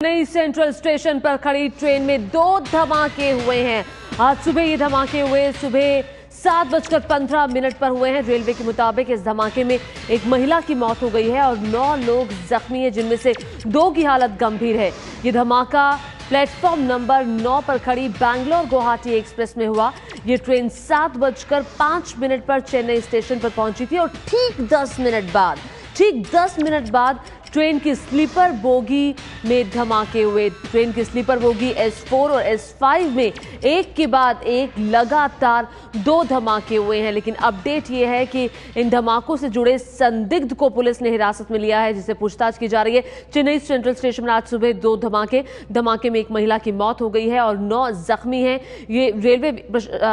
नई central station पर खड़ी ट्रेन में दो धमाके हुए हैं। आज सुबह ये धमाके हुए सुबह 7:15 पर हुए हैं। रेलवे के मुताबिक इस धमाके में एक महिला की मौत हो गई है और 9 लोग जख्मी हैं, जिनमें से 2 की हालत गंभीर है। ये धमाका प्लेटफॉर्म नंबर 9 पर खड़ी बैंगलोर गुवाहाटी एक्सप्रेस में हुआ। ये ट्रेन 7:05 पर चेन्नई स्टेशन पर पहुंची थी और ठीक 10 मिनट बाद ट्रेन की स्लीपर बोगी में धमाके हुए। ट्रेन की स्लीपर बोगी S4 और S5 में एक के बाद एक लगातार 2 धमाके हुए हैं। लेकिन अपडेट यह है कि इन धमाकों से जुड़े संदिग्ध को पुलिस ने हिरासत में लिया है, जिससे पूछताछ की जा रही है। चेन्नई सेंट्रल स्टेशन में आज सुबह 2 धमाके में एक महिला की मौत हो गई है और 9 जख्मी हैं। ये रेलवे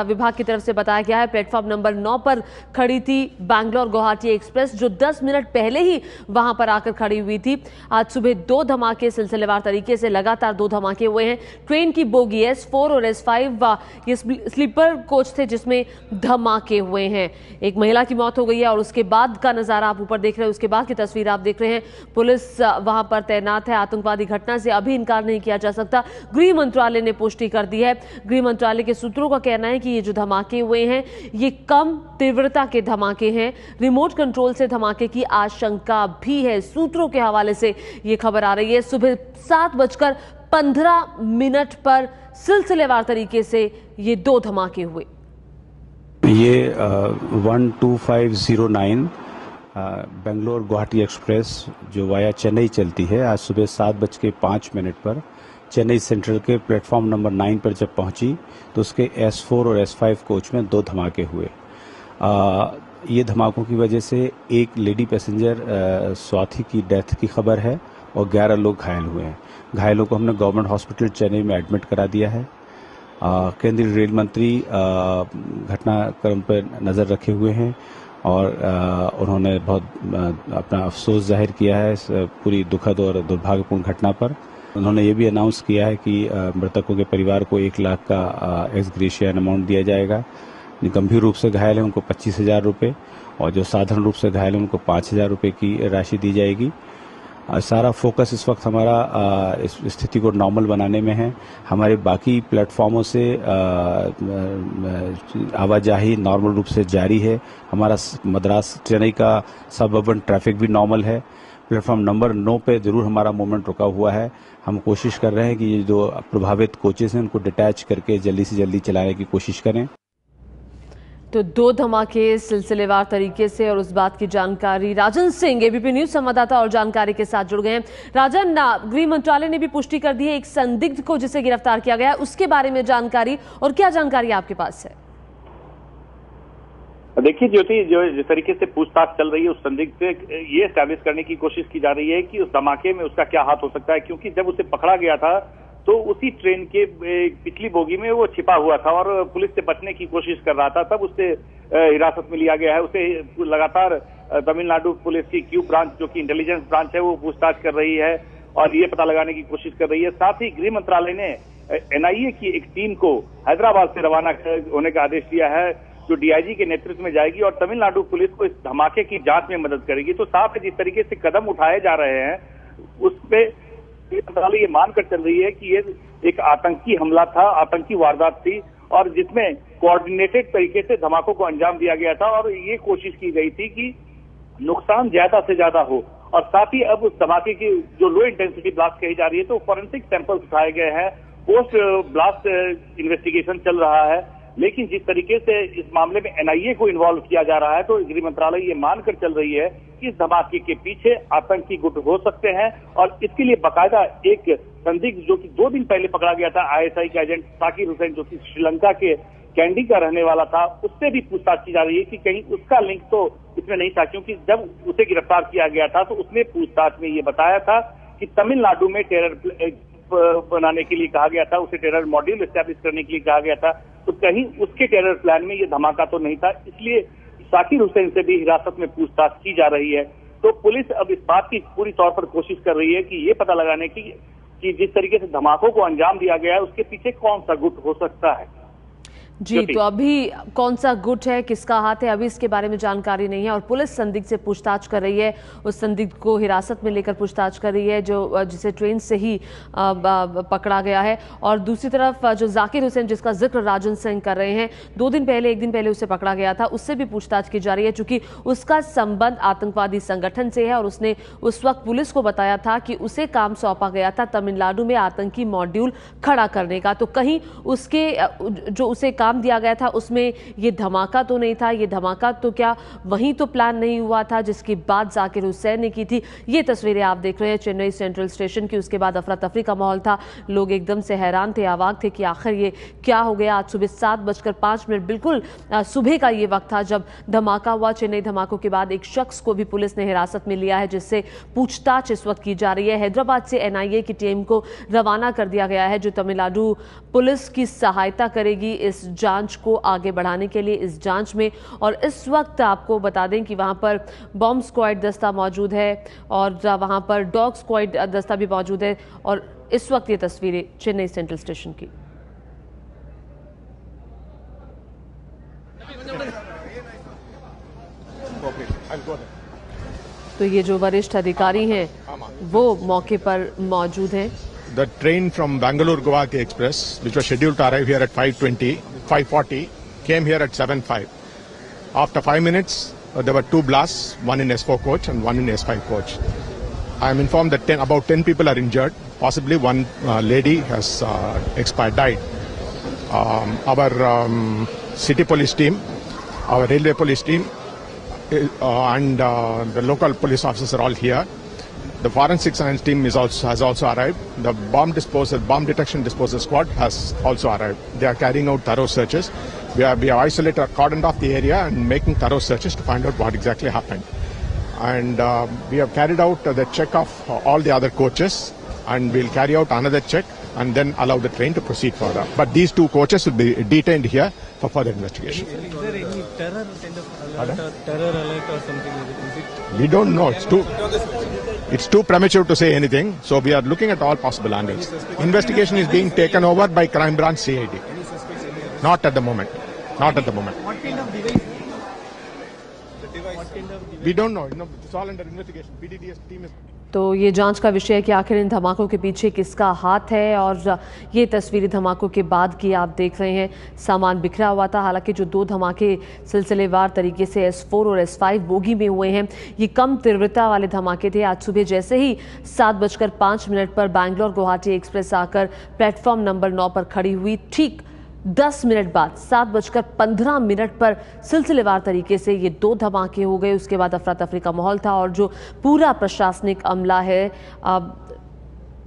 विभाग की तरफ से बताया गया है। प्लेटफॉर्म नंबर 9 पर खड़ी थी बैंगलोर गुवाहाटी एक्सप्रेस, जो 10 मिनट पहले ही वहां पर आकर खड़ी हुई थी। आज सुबह 2 धमाके सिलसिलेवार तरीके से लगातार 2 धमाके हुए हैं। ट्रेन की बोगी S4 और S5 ये स्लीपर कोच थे जिसमें धमाके हुए हैं। एक महिला की मौत हो गई है और उसके बाद का नजारा आप ऊपर देख रहे हैं, उसके बाद की तस्वीर आप देख रहे हैं। पुलिस वहां पर तैनात है। आतंकवादी घटना से अभी इनकार नहीं किया जा सकता। गृह मंत्रालय ने पुष्टि कर दी है। गृह मंत्रालय के सूत्रों का कहना है कि ये जो धमाके हुए हैं ये कम तीव्रता के धमाके हैं। रिमोट कंट्रोल से धमाके की आशंका भी है। सूत्रों के हवाले से ये खबर आ रही है। सुबह 7:15 पर सिलसिलेवार तरीके से ये 2 धमाके हुए। ये 12509 बेंगलोर गुवाहाटी एक्सप्रेस जो वाया चेन्नई चलती है, आज सुबह 7:05 पर चेन्नई सेंट्रल के प्लेटफॉर्म नंबर 9 पर जब पहुंची तो उसके S4 और S5 कोच में 2 धमाके हुए। ये धमाकों की वजह से एक लेडी पैसेंजर स्वाति की डेथ की खबर है और 11 लोग घायल हुए हैं। घायलों को हमने गवर्नमेंट हॉस्पिटल चेन्नई में एडमिट करा दिया है। केंद्रीय रेल मंत्री घटनाक्रम पर नज़र रखे हुए हैं और उन्होंने बहुत अपना अफसोस जाहिर किया है इस पूरी दुखद और दुर्भाग्यपूर्ण घटना पर। उन्होंने ये भी अनाउंस किया है कि मृतकों के परिवार को 1 लाख का एक्स ग्रेशिया अमाउंट दिया जाएगा। गंभीर रूप से घायल है उनको 25,000 रुपये और जो साधारण रूप से घायल है उनको 5,000 रुपये की राशि दी जाएगी। सारा फोकस इस वक्त हमारा इस स्थिति को नॉर्मल बनाने में है। हमारे बाकी प्लेटफॉर्मों से आवाजाही नॉर्मल रूप से जारी है। हमारा मद्रास चेन्नई का सबअर्बन ट्रैफिक भी नॉर्मल है। प्लेटफॉर्म नंबर 9 पे जरूर हमारा मूवमेंट रुका हुआ है। हम कोशिश कर रहे हैं कि ये जो प्रभावित कोचेस हैं उनको डिटैच करके जल्दी से जल्दी चलाने की कोशिश करें। तो 2 धमाके सिलसिलेवार तरीके से, और उस बात की जानकारी राजन सिंह एबीपी न्यूज संवाददाता और जानकारी के साथ जुड़ गए हैं। राजन, गृह मंत्रालय ने भी पुष्टि कर दी है एक संदिग्ध को जिसे गिरफ्तार किया गया है, उसके बारे में जानकारी और क्या जानकारी आपके पास है? देखिए ज्योति, जो जिस तरीके से पूछताछ चल रही है उस संदिग्ध से ये एस्टैब्लिश करने की कोशिश की जा रही है कि उस धमाके में उसका क्या हाथ हो सकता है, क्योंकि जब उसे पकड़ा गया था तो उसी ट्रेन के पिछली बोगी में वो छिपा हुआ था और पुलिस से बचने की कोशिश कर रहा था। तब उससे हिरासत में लिया गया है। उसे लगातार तमिलनाडु पुलिस की क्यू ब्रांच, जो कि इंटेलिजेंस ब्रांच है, वो पूछताछ कर रही है और ये पता लगाने की कोशिश कर रही है। साथ ही गृह मंत्रालय ने NIA की एक टीम को हैदराबाद से रवाना होने का आदेश दिया है, जो DIG के नेतृत्व में जाएगी और तमिलनाडु पुलिस को इस धमाके की जांच में मदद करेगी। तो साथ ही जिस तरीके से कदम उठाए जा रहे हैं उसपे मंत्रालय ये मानकर चल रही है कि ये एक आतंकी हमला था, आतंकी वारदात थी और जिसमें कोऑर्डिनेटेड तरीके से धमाकों को अंजाम दिया गया था और ये कोशिश की गई थी कि नुकसान ज्यादा से ज्यादा हो। और साथ ही अब उस धमाके की जो लो इंटेंसिटी ब्लास्ट कही जा रही है तो फॉरेंसिक सैंपल्स उठाए गए हैं, पोस्ट ब्लास्ट इन्वेस्टिगेशन चल रहा है। लेकिन जिस तरीके से इस मामले में NIA को इन्वॉल्व किया जा रहा है तो गृह मंत्रालय ये मानकर चल रही है कि इस धमाके के पीछे आतंकी गुट हो सकते हैं और इसके लिए बाकायदा एक संदिग्ध जो कि 2 दिन पहले पकड़ा गया था, ISI का एजेंट साकिर हुसैन, जो कि श्रीलंका के कैंडी का रहने वाला था, उससे भी पूछताछ की जा रही है कि कहीं उसका लिंक तो इसमें नहीं था, क्योंकि जब उसे गिरफ्तार किया गया था तो उसने पूछताछ में ये बताया था कि तमिलनाडु में टेरर बनाने के लिए कहा गया था, उसे टेरर मॉड्यूल एस्टैब्लिश करने के लिए कहा गया था, तो कहीं उसके टेरर प्लान में ये धमाका तो नहीं था। इसलिए साकिर हुसैन से भी हिरासत में पूछताछ की जा रही है। तो पुलिस अब इस बात की पूरी तौर पर कोशिश कर रही है कि ये पता लगाने की कि जिस तरीके से धमाकों को अंजाम दिया गया है उसके पीछे कौन सा गुट हो सकता है। जी, तो अभी कौन सा गुट है, किसका हाथ है, अभी इसके बारे में जानकारी नहीं है और पुलिस संदिग्ध से पूछताछ कर रही है। उस संदिग्ध को हिरासत में लेकर पूछताछ कर रही है जो जिसे ट्रेन से ही पकड़ा गया है। और दूसरी तरफ जो जाकिर हुसैन जिसका जिक्र राजन सिंह कर रहे हैं, एक दिन पहले उसे पकड़ा गया था, उससे भी पूछताछ की जा रही है चूंकि उसका संबंध आतंकवादी संगठन से है और उसने उस वक्त पुलिस को बताया था कि उसे काम सौंपा गया था तमिलनाडु में आतंकी मॉड्यूल खड़ा करने का। तो कहीं उसके जो उसे काम दिया गया था उसमें ये धमाका तो नहीं था, ये धमाका तो क्या वहीं तो प्लान नहीं हुआ था जिसकी बात जाकिर हुसैन ने की थी। ये तस्वीरें आप देख रहे हैं चेन्नई सेंट्रल स्टेशन की। उसके बाद अफरा तफरी का माहौल था, लोग एकदम से हैरान थे, अवाक थे कि आखिर ये क्या हो गया। आज सुबह 7:05 बिल्कुल सुबह का ये वक्त था जब धमाका हुआ। चेन्नई धमाकों के बाद एक शख्स को भी पुलिस ने हिरासत में लिया है जिससे पूछताछ इस वक्त की जा रही है। हैदराबाद से एनआईए की टीम को रवाना कर दिया गया है जो तमिलनाडु पुलिस की सहायता करेगी इस जांच को आगे बढ़ाने के लिए इस जांच में। और इस वक्त आपको बता दें कि वहां पर बॉम्ब स्क्वाड दस्ता मौजूद है और वहां पर डॉग स्क्वाड दस्ता भी मौजूद है। और इस वक्त ये तस्वीरें चेन्नई सेंट्रल स्टेशन की। तो ये जो वरिष्ठ अधिकारी हैं वो मौके पर मौजूद हैं। The train from Bangalore Guwahati Express, which was scheduled to arrive here at 5:40, came here at 7:05. After 5 minutes, there were 2 blasts, one in S4 coach and one in S5 coach. I am informed that about 10 people are injured. Possibly one lady has died. Our city police team, our railway police team, and the local police officers are all here. The forensic science team has also arrived. The bomb detection disposal squad has also arrived. They are carrying out thorough searches. We have isolated, cordoned off the area and making thorough searches to find out what exactly happened. And we have carried out the check of all the other coaches, and we'll carry out another check and then allow the train to proceed further. But these 2 coaches will be detained here for further investigation. Is there any terror kind of terror alert or something? Is it? We don't know. It's too premature to say anything. So we are looking at all possible angles. Investigation is being taken over by Crime Branch CID. Not at the moment. Not at the moment. What kind of device? We don't know. It's all under investigation. PDDS team is. तो ये जांच का विषय है कि आखिर इन धमाकों के पीछे किसका हाथ है। और ये तस्वीरें धमाकों के बाद की आप देख रहे हैं। सामान बिखरा हुआ था। हालांकि जो 2 धमाके सिलसिलेवार तरीके से S4 और S5 बोगी में हुए हैं, ये कम तीव्रता वाले धमाके थे। आज सुबह जैसे ही 7:05 पर बैंगलोर गुवाहाटी एक्सप्रेस आकर प्लेटफॉर्म नंबर 9 पर खड़ी हुई, ठीक 10 मिनट बाद 7:15 पर सिलसिलेवार तरीके से ये 2 धमाके हो गए। उसके बाद अफरा तफरी का माहौल था और जो पूरा प्रशासनिक अमला है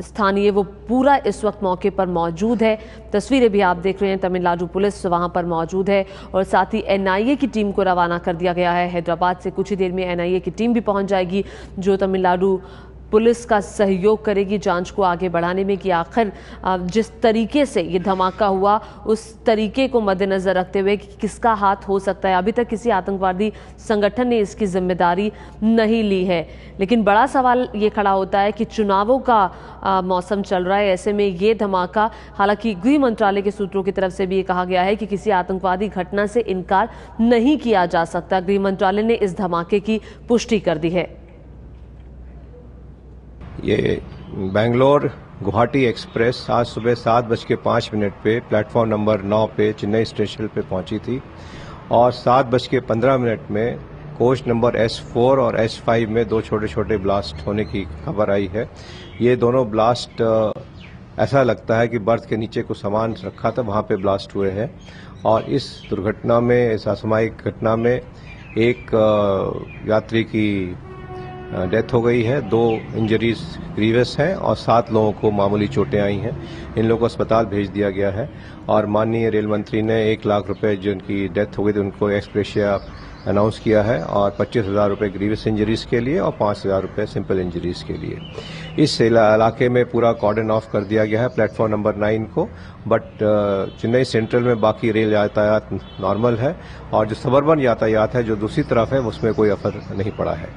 स्थानीय, वो पूरा इस वक्त मौके पर मौजूद है। तस्वीरें भी आप देख रहे हैं, तमिलनाडु पुलिस वहां पर मौजूद है और साथ ही एनआईए की टीम को रवाना कर दिया गया है। हैदराबाद से कुछ ही देर में एनआईए की टीम भी पहुंच जाएगी जो तमिलनाडु पुलिस का सहयोग करेगी जांच को आगे बढ़ाने में कि आखिर जिस तरीके से ये धमाका हुआ उस तरीके को मद्देनजर रखते हुए कि किसका हाथ हो सकता है। अभी तक किसी आतंकवादी संगठन ने इसकी जिम्मेदारी नहीं ली है, लेकिन बड़ा सवाल ये खड़ा होता है कि चुनावों का मौसम चल रहा है, ऐसे में ये धमाका, हालांकि गृह मंत्रालय के सूत्रों की तरफ से भी ये कहा गया है कि किसी आतंकवादी घटना से इनकार नहीं किया जा सकता। गृह मंत्रालय ने इस धमाके की पुष्टि कर दी है। ये बेंगलोर गुवाहाटी एक्सप्रेस आज सुबह 7:05 पे प्लेटफॉर्म नंबर 9 पे चेन्नई स्टेशन पे पहुंची थी और 7:15 में कोच नंबर S4 और S5 में 2 छोटे छोटे ब्लास्ट होने की खबर आई है। ये दोनों ब्लास्ट ऐसा लगता है कि बर्थ के नीचे कुछ सामान रखा था, वहां पे ब्लास्ट हुए हैं। और इस दुर्घटना में, इस असामयिक घटना में एक यात्री की डेथ हो गई है, 2 इंजरीज ग्रीवस हैं और 7 लोगों को मामूली चोटें आई हैं। इन लोगों को अस्पताल भेज दिया गया है और माननीय रेल मंत्री ने 1 लाख रुपए जिनकी डेथ हो गई थी उनको एक्स ग्रेशिया अनाउंस किया है और 25,000 रुपए ग्रीवस इंजरीज के लिए और 5,000 रुपए सिंपल इंजरीज के लिए। इस इलाके में पूरा कॉर्डन ऑफ कर दिया गया है प्लेटफॉर्म नंबर 9 को। बट चेन्नई सेंट्रल में बाकी रेल यातायात नॉर्मल है और जो सबर्बन यातायात है जो दूसरी तरफ है उसमें कोई असर नहीं पड़ा है।